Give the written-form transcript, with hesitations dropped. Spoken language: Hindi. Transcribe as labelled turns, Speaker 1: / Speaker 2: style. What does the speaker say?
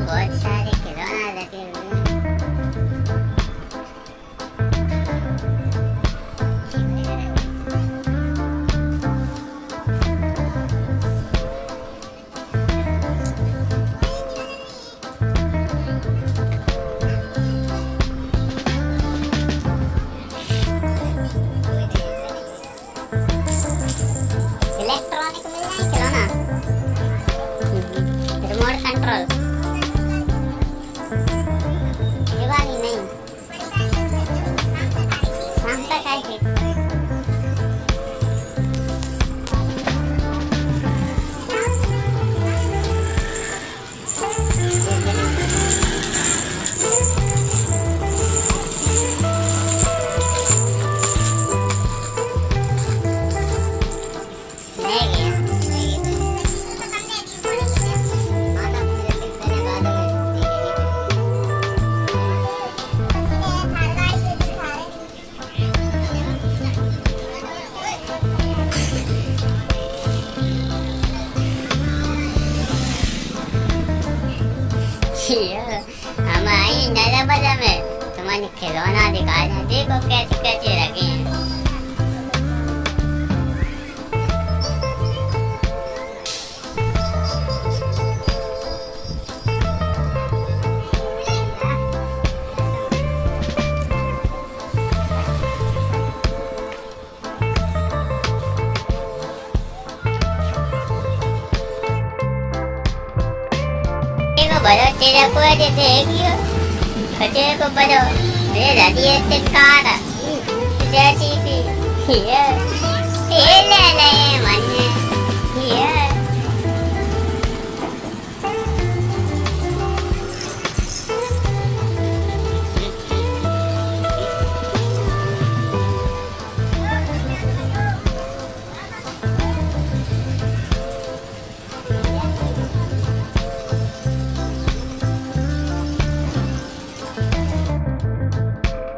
Speaker 1: बहुत सारे खिलौना लगे हुए हैं। इलेक्ट्रॉनिक मिल जाए खिलौना, रिमोट कंट्रोल, दिवाली नहीं, शाम तक आएगी। हम आई नजर बजा में तुम्हारे खिलौना दिखा रहे हैं, देखो कैसे कैसे रखे हैं। बड़ो तेरे को देगी तेरे को बड़ो मेरे दादी ऐसे कार JCB ये ले ले मन